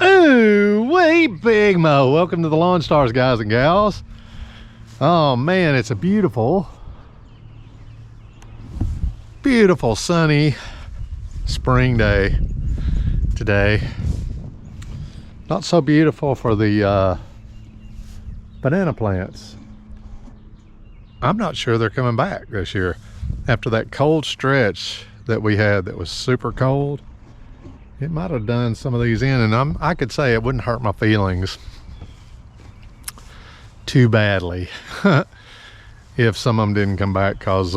Ooh, wait, Big Mo. Welcome to the Lawn Stars, guys and gals. Oh man, it's a beautiful sunny spring day today. Not so beautiful for the banana plants. I'm not sure they're coming back this year after that cold stretch that we had that was super cold. It might have done some of these in, and I could say it wouldn't hurt my feelings too badly if some of them didn't come back, because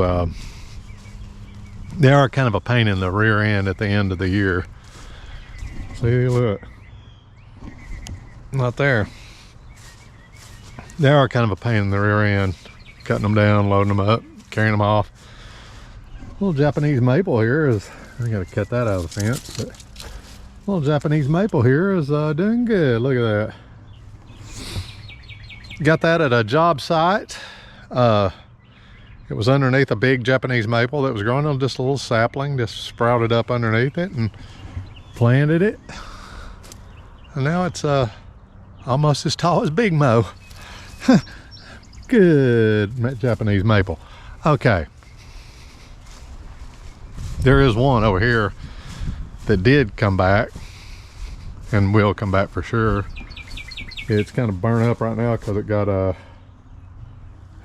they are kind of a pain in the rear end at the end of the year. See, look, not there. They are kind of a pain in the rear end, cutting them down, loading them up, carrying them off. Little Japanese maple here is, I gotta cut that out of the fence, but little Japanese maple here is doing good. Look at that. Got that at a job site. It was underneath a big Japanese maple that was growing on just a little sapling, just sprouted up underneath it and planted it. And now it's almost as tall as Big Mo. Good Japanese maple. Okay. There is one over here that did come back and will come back for sure. It's kind of burnt up right now because it got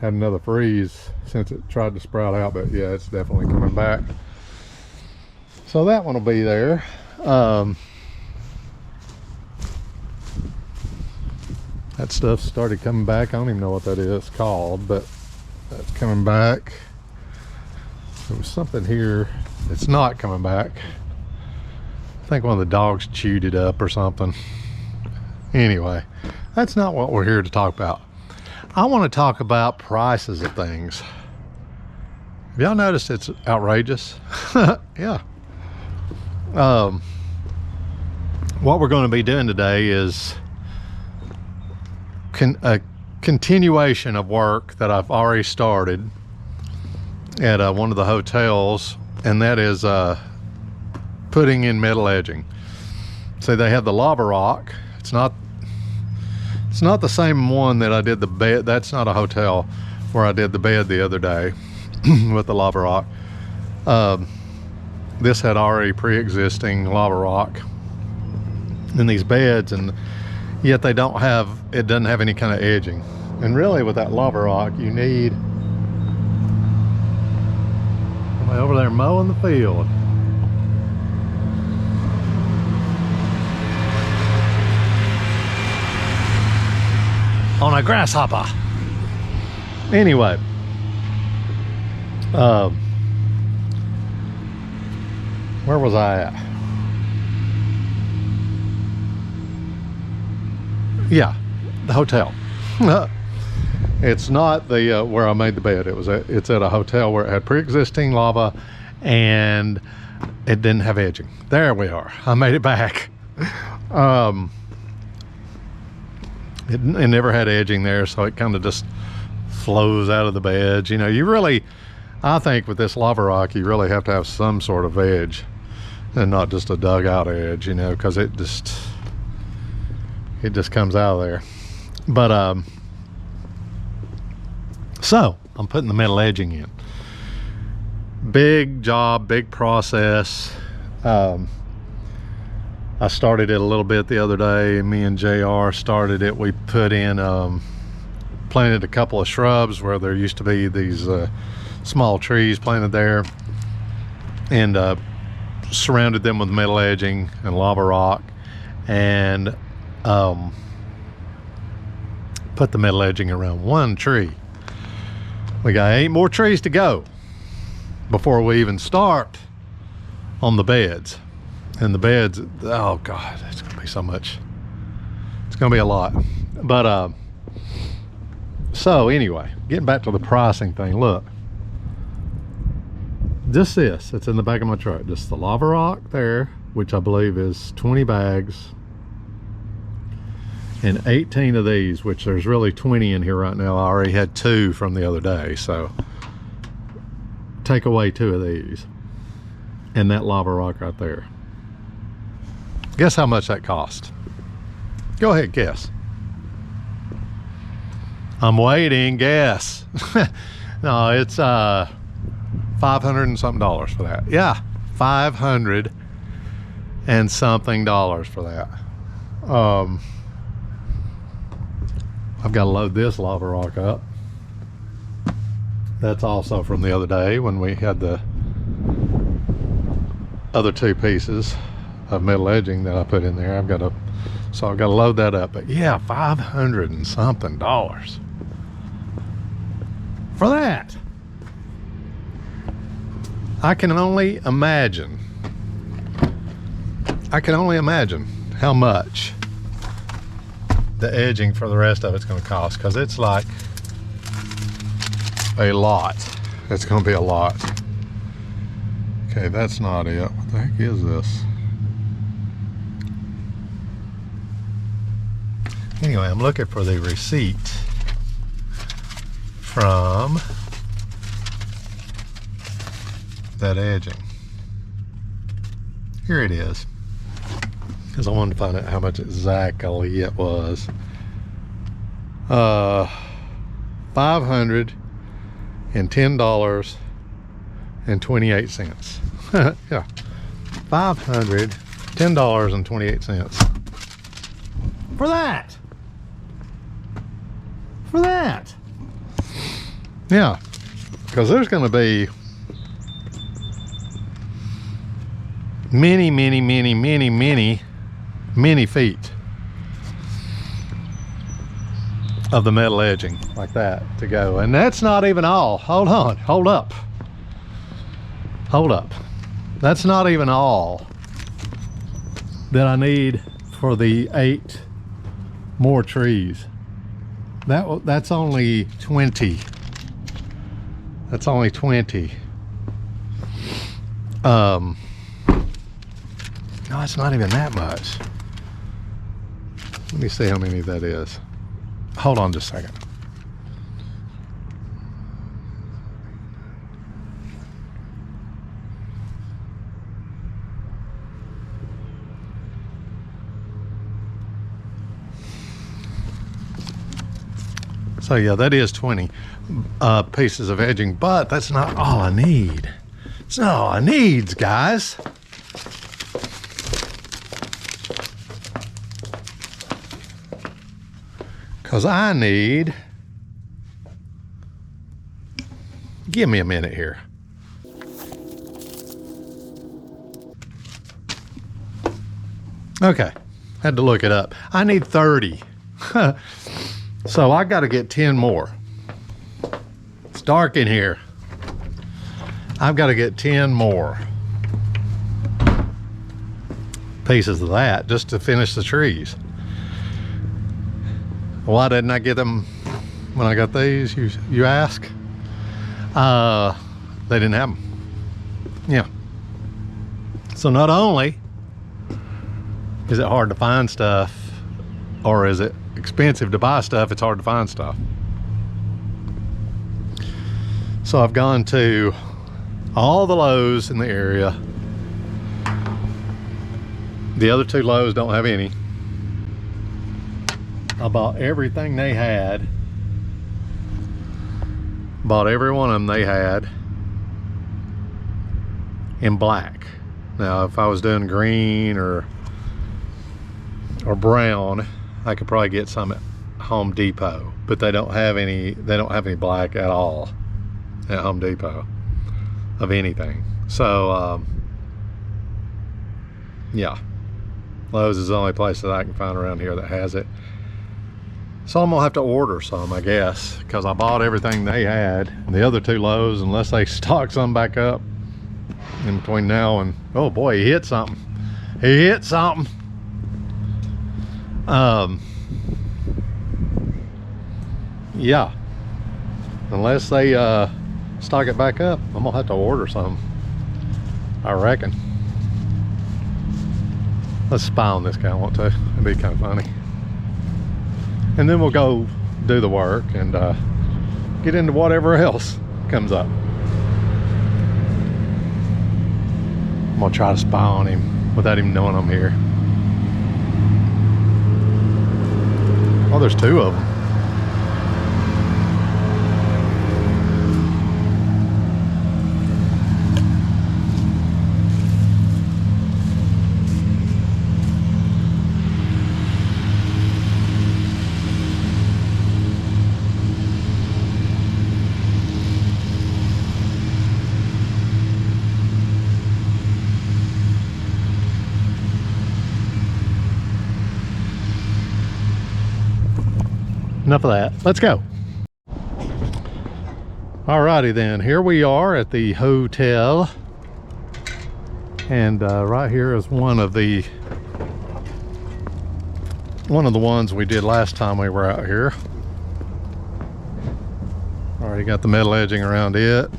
had another freeze since it tried to sprout out, but yeah, it's definitely coming back. So that one will be there. That stuff started coming back. I don't even know what that is called, but that's coming back. There was something here that's not coming back. I think one of the dogs chewed it up or something. Anyway, that's not what we're here to talk about. I want to talk about prices of things. Have y'all noticed it's outrageous? Yeah. What we're going to be doing today is a continuation of work that I've already started at one of the hotels, and that is putting in metal edging. So they have the lava rock. It's not the same one that I did the bed. That's not a hotel where I did the bed the other day with the lava rock. This had already pre-existing lava rock in these beds, and yet it doesn't have any kind of edging. And really with that lava rock, you need somebody over there mowing the field. On a grasshopper. Anyway, where was I at? Yeah, the hotel. It's not the where I made the bed. It's at a hotel where it had pre-existing lava and it didn't have edging. There we are. I made it back. It never had edging there, so it kind of just flows out of the bed. You know, I think with this lava rock, you really have to have some sort of edge and not just a dugout edge, you know, because it just comes out of there. But so I'm putting the metal edging in. Big job, big process. I started it a little bit the other day. Me and JR started it. We put in, planted a couple of shrubs where there used to be these small trees planted there, and surrounded them with metal edging and lava rock, and put the metal edging around one tree. We got 8 more trees to go before we even start on the beds. And the beds, oh God, it's gonna be so much. It's gonna be a lot. But so anyway, getting back to the pricing thing, look. Just this, it's in the back of my truck. Just the lava rock there, which I believe is 20 bags. And 18 of these, which there's really 20 in here right now. I already had 2 from the other day, so take away 2 of these. And that lava rock right there. Guess how much that cost? Go ahead, guess. I'm waiting, guess. No, it's $500 and something for that. Yeah, $500 and something for that. I've got to load this lava rock up. That's also from the other day when we had the other two pieces of metal edging that I put in there. I've got to load that up. But yeah, $500 and something for that. I can only imagine how much the edging for the rest of it's going to cost, because it's like a lot. It's going to be a lot. Okay, that's not it. What the heck is this? Anyway, I'm looking for the receipt from that edging. Here it is, because I wanted to find out how much exactly it was. $510.28. Yeah, $510.28 for that. Yeah, because there's going to be many feet of the metal edging like that to go. And that's not even all. Hold up. That's not even all that I need for the 8 more trees. That's only 20. That's only 20. No, it's not even that much. Let me see how many that is. Hold on just a second. So yeah, that is 20 pieces of edging, but that's not all I need. It's not all I need, guys. Because I need, give me a minute here. Okay, had to look it up. I need 30. So I got to get 10 more. It's dark in here. I've got to get 10 more pieces of that just to finish the trees. Why didn't I get them when I got these, you ask? They didn't have them. Yeah. So not only is it hard to find stuff, or is it expensive to buy stuff, it's hard to find stuff. So I've gone to all the Lowe's in the area. The other 2 Lowe's don't have any. I bought everything they had. Bought every one of them they had in black. Now if I was doing green or brown, I could probably get some at Home Depot, but they don't have any black at all at Home Depot of anything. So yeah, Lowe's is the only place that I can find around here that has it. So I'm gonna have to order some, I guess, because I bought everything they had. And the other 2 Lowe's, unless they stock some back up in between now and, oh boy, he hit something. Yeah, unless they stock it back up, I'm gonna have to order some, I reckon. Let's spy on this guy, I want to. It'd be kind of funny. And then we'll go do the work and get into whatever else comes up. I'm gonna try to spy on him without him knowing I'm here. there's two of them. Enough of that. Let's go. Alrighty then, here we are at the hotel, and right here is one of the ones we did last time we were out here. Already got the metal edging around it.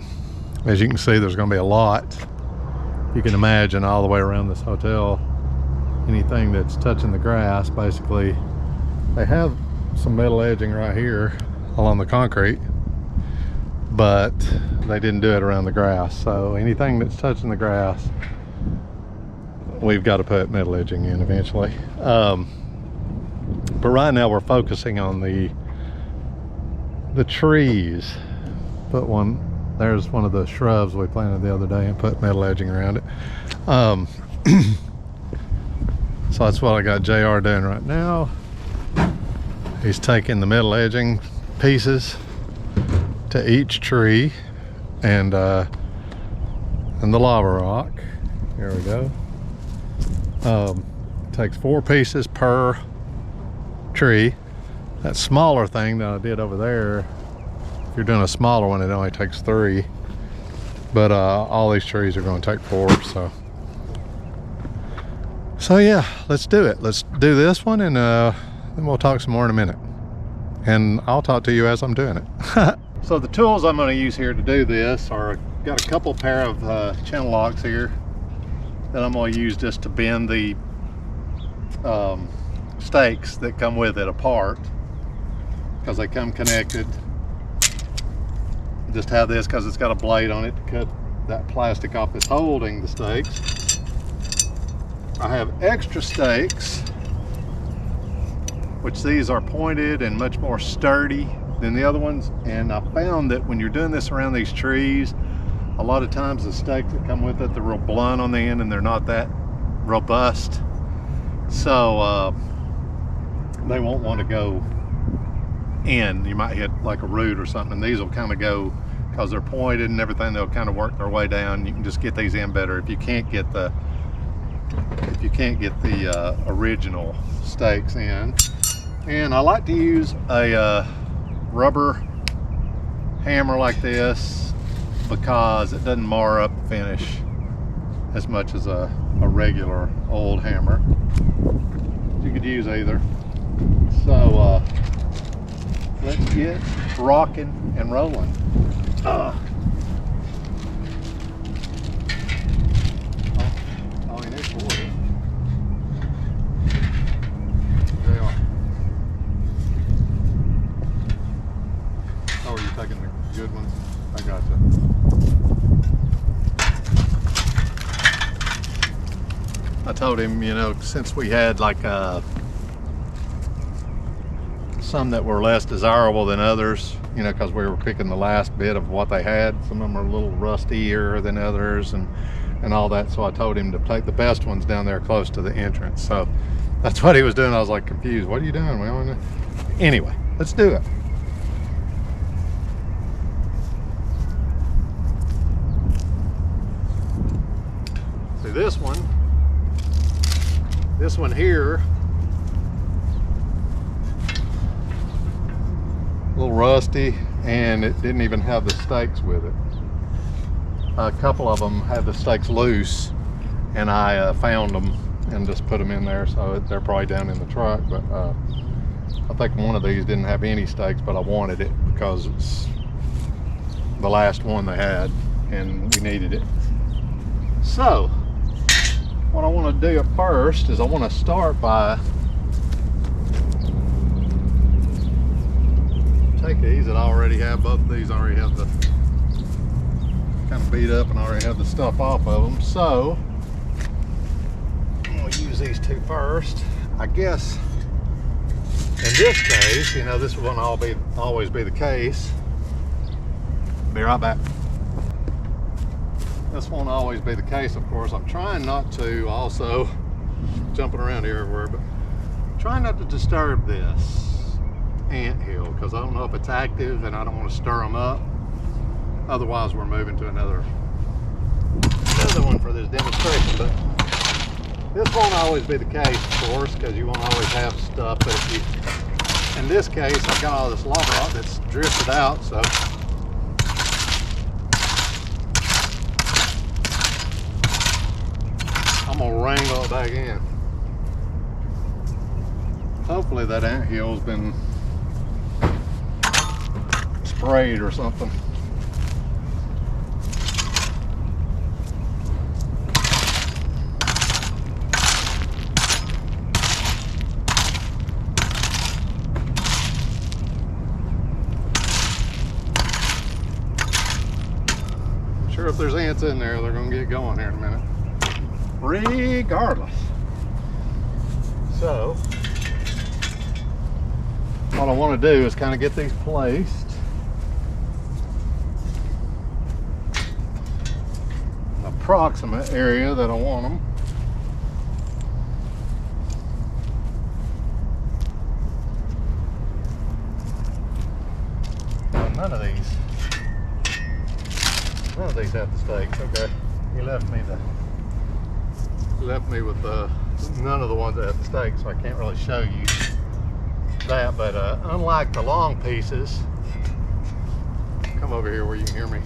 As you can see, there's going to be a lot. You can imagine all the way around this hotel, anything that's touching the grass, basically. They have some metal edging right here along the concrete, but they didn't do it around the grass. So anything that's touching the grass, we've got to put metal edging in eventually. But right now we're focusing on the trees. There's one of the shrubs we planted the other day and put metal edging around it. So that's what I got JR doing right now. He's taking the metal edging pieces to each tree and the lava rock. Here we go. Takes 4 pieces per tree. That smaller thing that I did over there, if you're doing a smaller one, it only takes 3. But all these trees are going to take 4. So yeah, let's do it. Let's do this one, and then we'll talk some more in a minute. And I'll talk to you as I'm doing it. So the tools I'm going to use here to do this are, got a couple pair of channel locks here that I'm going to use just to bend the stakes that come with it apart, because they come connected. Just have this because it's got a blade on it to cut that plastic off that's holding the stakes. I have extra stakes, which these are pointed and much more sturdy than the other ones. And I found that when you're doing this around these trees, a lot of times the stakes that come with it, they're real blunt on the end and they're not that robust. So they won't want to go in. You might hit like a root or something, and these will kind of go, because they're pointed and everything, they'll kind of work their way down. You can just get these in better if you can't get the original stakes in. And I like to use a rubber hammer like this because it doesn't mar up the finish as much as a regular old hammer. You could use either. So let's get rocking and rolling. Good ones. I gotcha. I told him, you know, since we had like some that were less desirable than others, you know, because we were picking the last bit of what they had. Some of them are a little rustier than others and all that. So I told him to take the best ones down there close to the entrance. So that's what he was doing. I was like confused. What are you doing? Well, anyway, let's do it. This one here, a little rusty, and it didn't even have the stakes with it. A couple of them had the stakes loose, and I found them and just put them in there, so they're probably down in the truck. But I think one of these didn't have any stakes, but I wanted it because it's the last one they had and we needed it. So what I want to do at first is I want to start by take these that I already have. Both of these already have the kind of beat up and I already have the stuff off of them. So I'm going to use these two first. I guess In this case, you know, this won't always be the case. Be right back. This won't always be the case, of course. I'm trying not to also, jumping around here everywhere, but trying not to disturb this ant hill because I don't know if it's active and I don't want to stir them up. Otherwise, we're moving to another one for this demonstration. But this won't always be the case, of course, because you won't always have stuff. But if you, in this case, I've got all this lava rock that's drifted out, so I'm gonna wrangle it back in. Hopefully that ant hill's been sprayed or something. Sure, if there's ants in there, they're gonna get going here in a minute. Regardless. So, what I want to do is kind of get these placed. An approximate area that I want them. Well, none of these have the stakes. Okay, you left me with none of the ones that have the stakes, so I can't really show you that. But unlike the long pieces, come over here where you can hear me.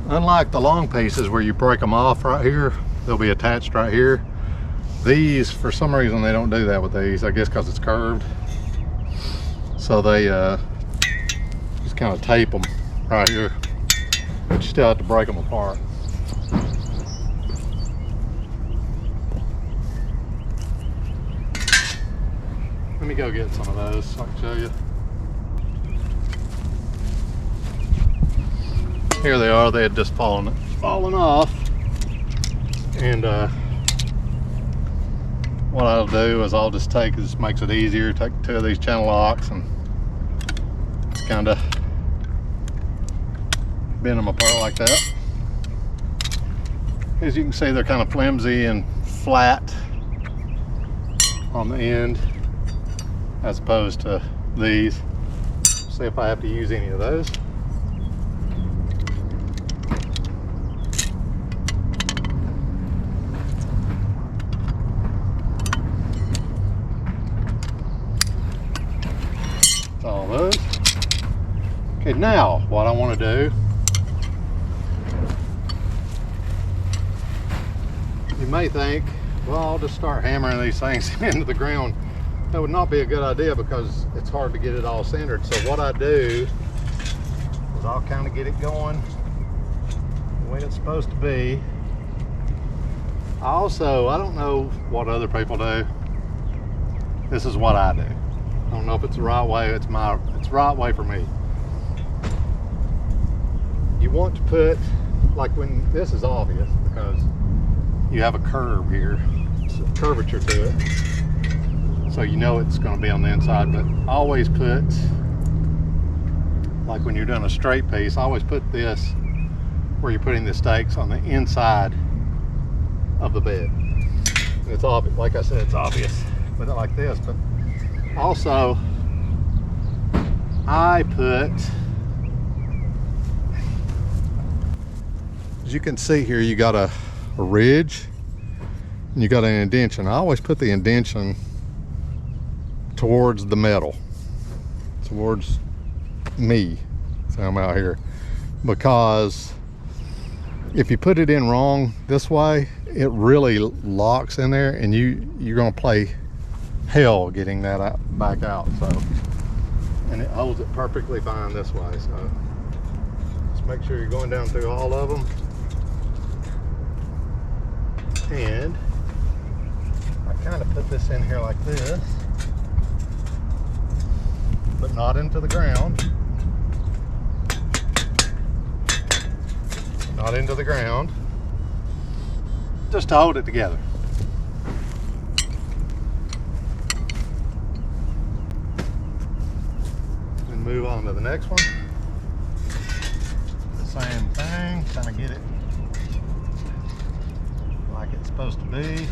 Unlike the long pieces where you break them off right here, they'll be attached right here. These, for some reason, they don't do that with these. I guess because it's curved. So they just kind of tape them right here, but you still have to break them apart. Let me go get some of those so I can show you. Here they are. They had just fallen off. And what I'll do is I'll just take, this makes it easier, take 2 of these channel locks and just kind of bend them apart like that. As you can see, they're kind of flimsy and flat on the end, as opposed to these. See if I have to use any of those. That's all those. Okay, now what I want to do, you may think, well, I'll just start hammering these things into the ground. That would not be a good idea because it's hard to get it all centered. So what I do is I'll kind of get it going the way it's supposed to be. I don't know what other people do. This is what I do. I don't know if it's the right way. It's the right way for me. You want to put, like when this is obvious because you have a curve here, it's a curvature to it. So you know it's going to be on the inside, but always put, like when you're doing a straight piece, always put this where you're putting the stakes on the inside of the bed. And it's obvious, like I said, it's obvious, but not like this. But also, I put, as you can see here, you got a ridge and you got an indention. I always put the indention towards the metal, towards me, so I'm out here, because if you put it in wrong this way, it really locks in there and you're gonna play hell getting that back out. So, and it holds it perfectly fine this way. So just make sure you're going down through all of them. And I kind of put this in here like this, but not into the ground. Not into the ground. Just to hold it together. move on to the next one. The same thing, kind of get it like it's supposed to be.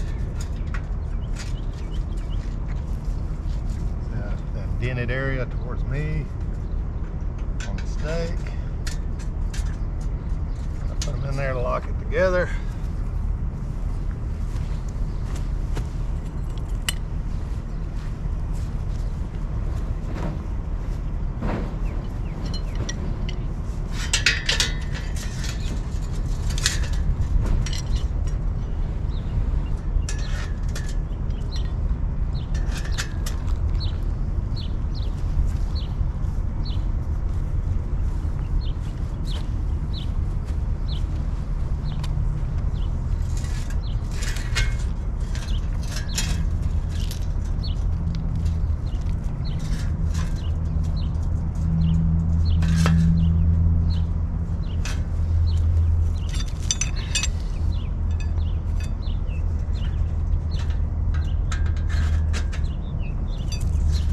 That dented area towards me on the stake. I put them in there to lock it together.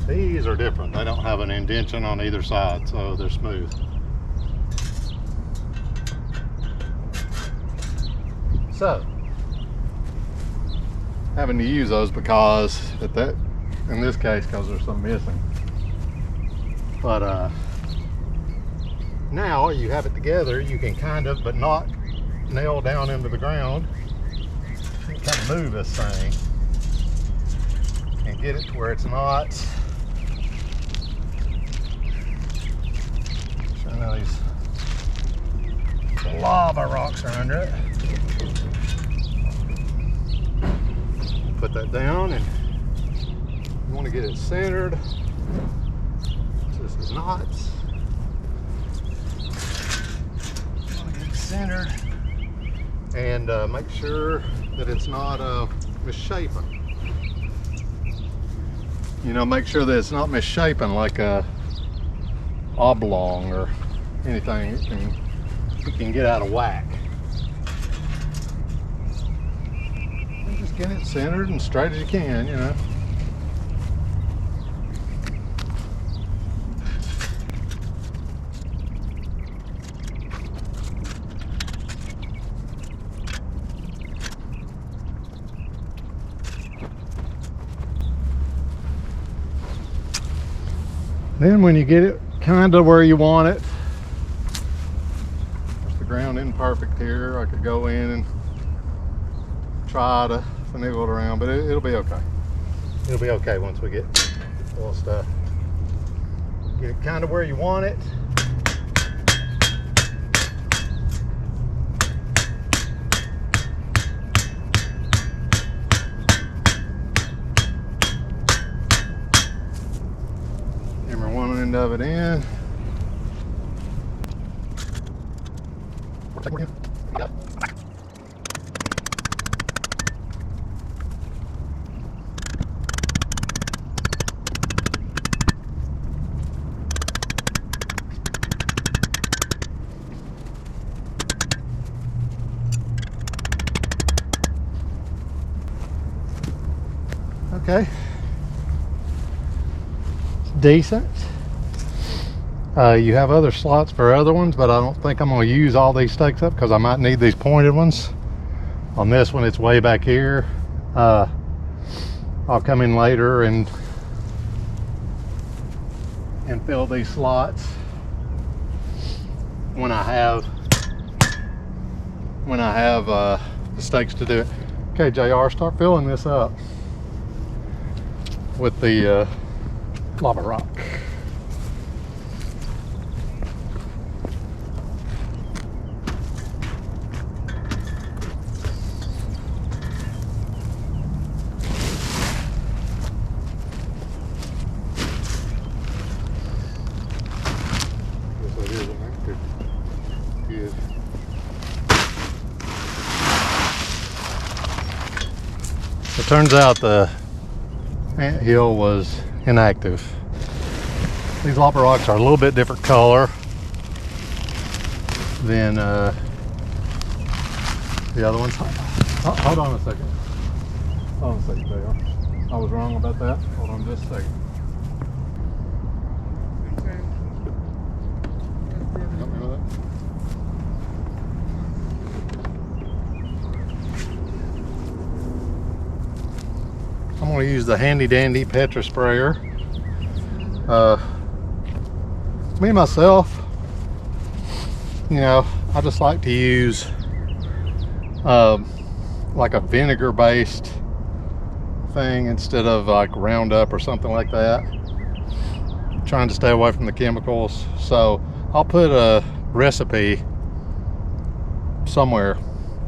These are different. They don't have an indentation on either side, so they're smooth. So, having to use those because in this case, because there's some missing. But now you have it together, you can kind of, but not nail down into the ground. You can kind of move this thing and get it to where it's not. I know the lava rocks are under it. Put that down, and you want to get it centered. This is not. You want to get it centered and make sure that it's not misshapen. You know, make sure that it's not misshapen like a oblong or anything. It can get out of whack. And just get it centered and straight as you can, you know. Then when you get it kind of where you want it, the ground isn't perfect here. I could go in and try to finagle it around, but it'll be okay. It'll be okay once we get all stuff. Get it kind of where you want it. Hammer one end of it in. Okay, it's decent. You have other slots for other ones, but I don't think I'm going to use all these stakes up because I might need these pointed ones. On this one, it's way back here. I'll come in later and fill these slots when I have the stakes to do it. Okay, JR, start filling this up with the lava rock. It turns out the anthill was inactive. These lava rocks are a little bit different color than the other ones. Hold on a second. Hold on a second, JR. I was wrong about that. Hold on just a second. I'm going to use the handy dandy Petra sprayer. Me myself, you know, I just like to use like a vinegar based thing instead of like Roundup or something like that. Trying to stay away from the chemicals. So I'll put a recipe somewhere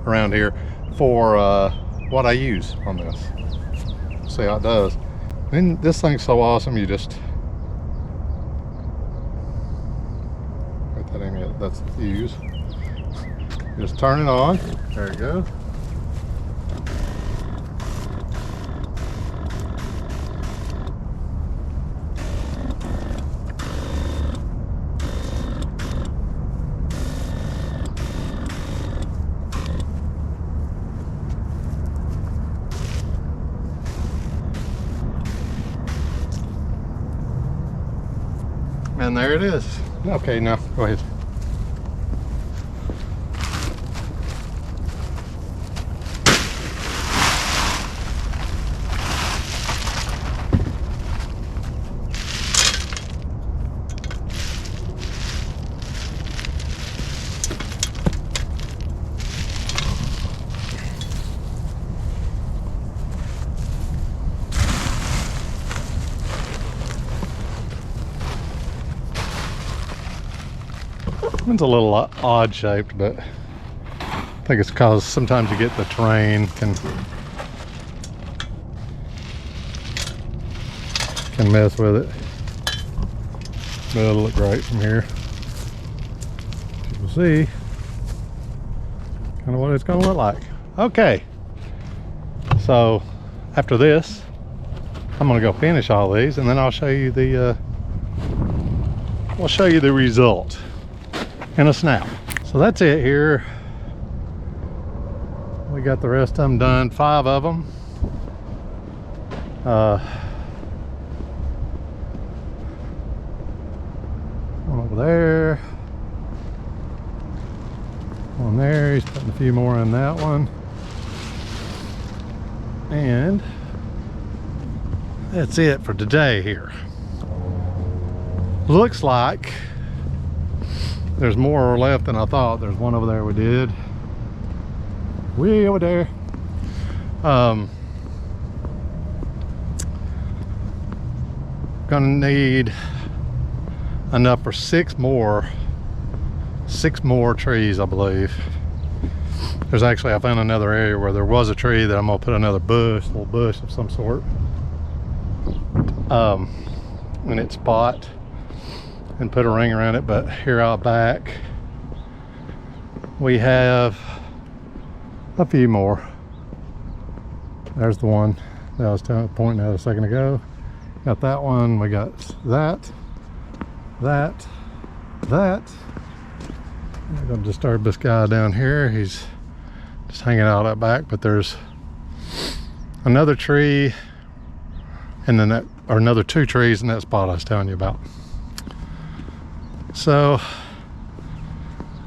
around here for what I use on this. See how it does. And this thing's so awesome, you just wait, that ain't it, that's the fuse. Just turn it on. There you go. And there it is. Okay, now go ahead. It's a little odd shaped, but I think it's because sometimes you get the terrain can mess with it. But it'll look great from here. You'll see kind of what it's going to look like. Okay, so after this, I'm going to go finish all these, and then I'll show you the result in a snap. So that's it here. We got the rest of them done, 5 of them. One over there. One there, he's putting a few more in that one. And that's it for today here. Looks like there's more left than I thought. There's one over there we did. Way over there. Gonna need enough for 6 more trees, I believe. There's actually, I found another area where there was a tree that I'm gonna put another bush, little bush of some sort, in its spot, and put a ring around it. But here out back we have a few more. There's the one that I was pointing at a second ago. Got that one. We got that. I'm gonna disturb this guy down here. He's just hanging out at back, but there's another tree, and then that, or another 2 trees in that spot I was telling you about. So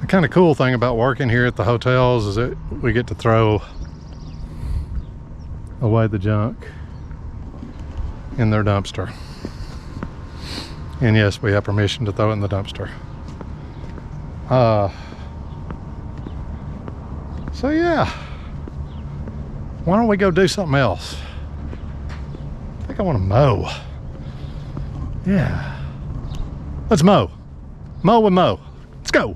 the kind of cool thing about working here at the hotels is that we get to throw away the junk in their dumpster. And yes, we have permission to throw it in the dumpster. So yeah, why don't we go do something else? I think I want to mow. Yeah, let's mow. Mow and mow. Let's go.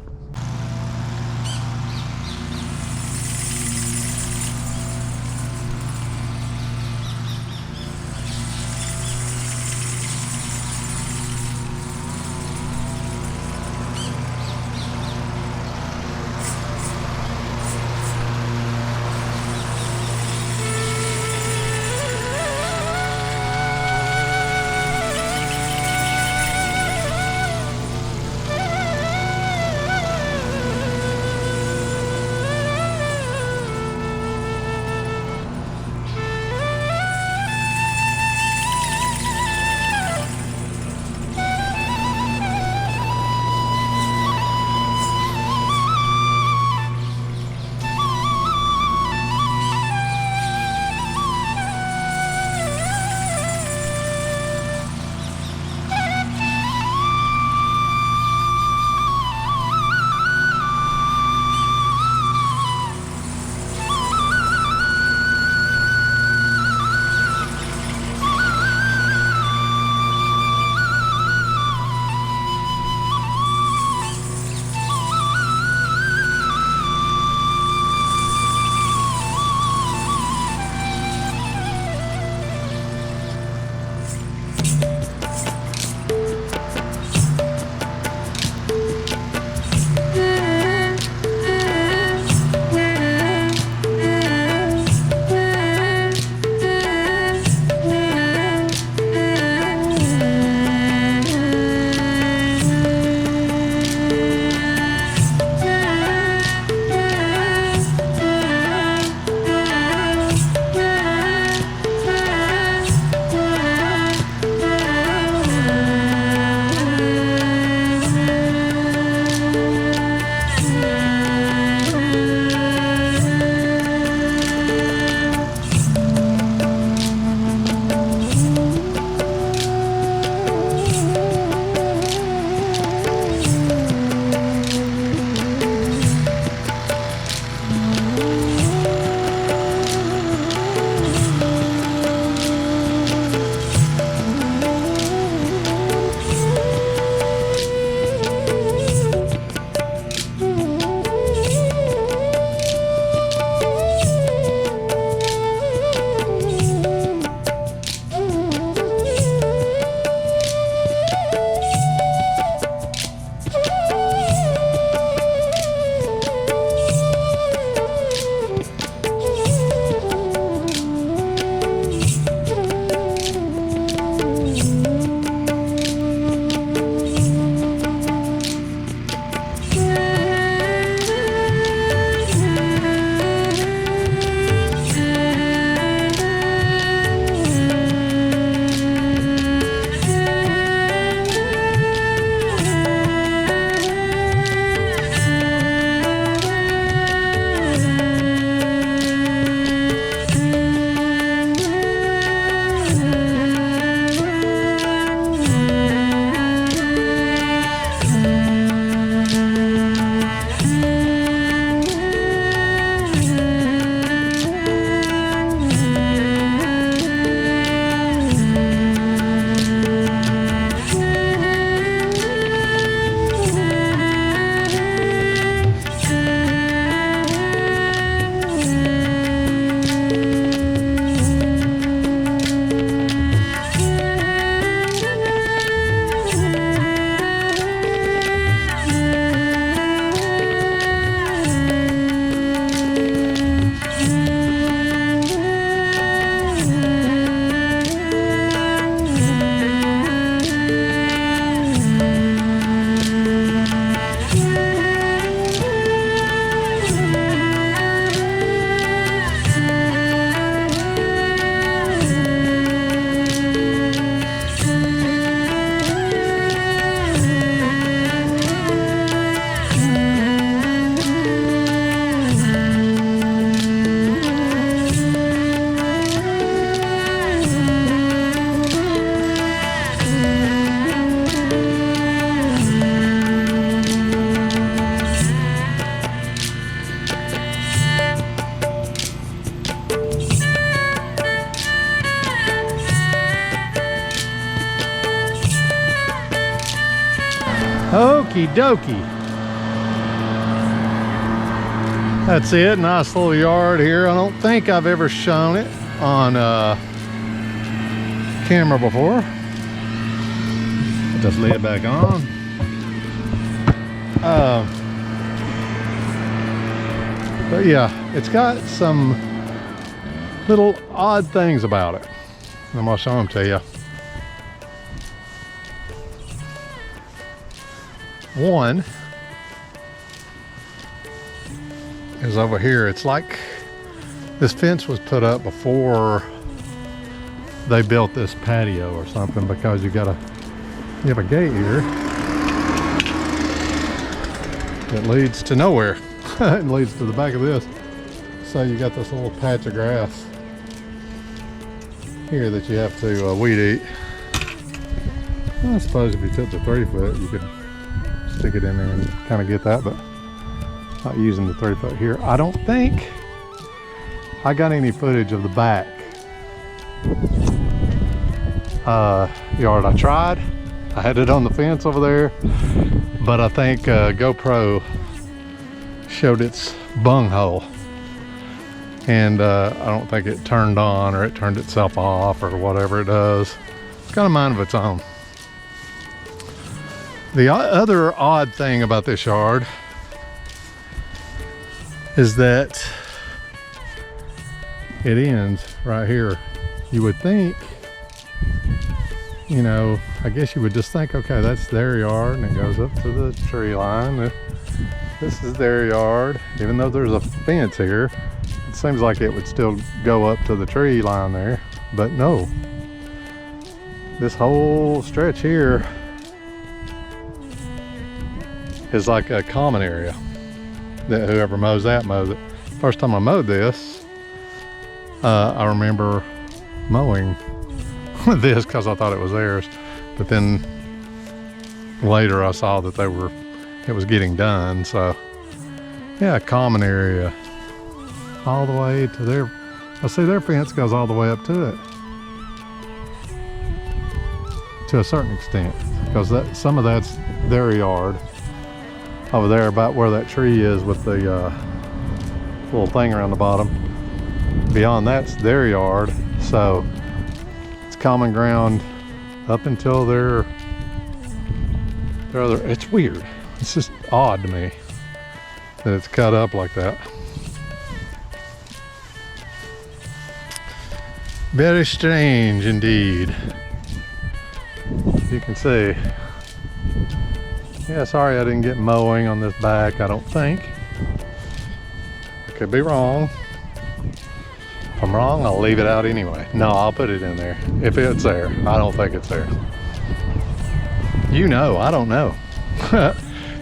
Okie dokie. That's it. Nice little yard here. I don't think I've ever shown it on camera before. Put this lid back on. But yeah, it's got some little odd things about it. I'm gonna show them to you. One is over here. It's like this fence was put up before they built this patio or something, because you have a gate here that leads to nowhere. It leads to the back of this. So you got this little patch of grass here that you have to weed eat. I suppose if you took the 3 foot, you could stick it in there and kind of get that, but not using the 3 foot here. I don't think I got any footage of the back yard. I tried. I had it on the fence over there, but I think GoPro showed its bunghole, and I don't think it turned on, or it turned itself off, or whatever it does. It's got a mind of its own. The other odd thing about this yard is that it ends right here. You would think, you know, I guess you would just think, okay, that's their yard, and it goes up to the tree line. This is their yard. Even though there's a fence here, it seems like it would still go up to the tree line there, but no. This whole stretch here is like a common area that whoever mows that mows it. First time I mowed this, I remember mowing this because I thought it was theirs, but then later I saw that it was getting done. So yeah, common area all the way to their, I see their fence goes all the way up to it, to a certain extent, because some of that's their yard over there, about where that tree is with the little thing around the bottom. Beyond that's their yard, so it's common ground up until their other. It's weird. It's just odd to me that it's cut up like that. Very strange indeed. You can see. Yeah, sorry I didn't get mowing on this back, I don't think. I could be wrong. If I'm wrong, I'll leave it out anyway. No, I'll put it in there if it's there. I don't think it's there. You know, I don't know.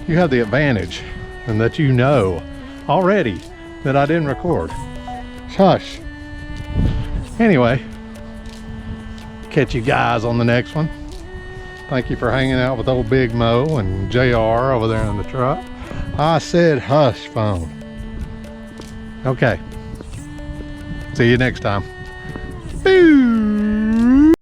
You have the advantage, and that you know already that I didn't record. Shush. Anyway, catch you guys on the next one. Thank you for hanging out with old Big Mo and JR over there in the truck. I said hush, phone. Okay. See you next time. Boo!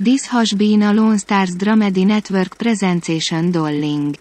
This has been a Lone Stars Dramedy Network presentation. Dolling.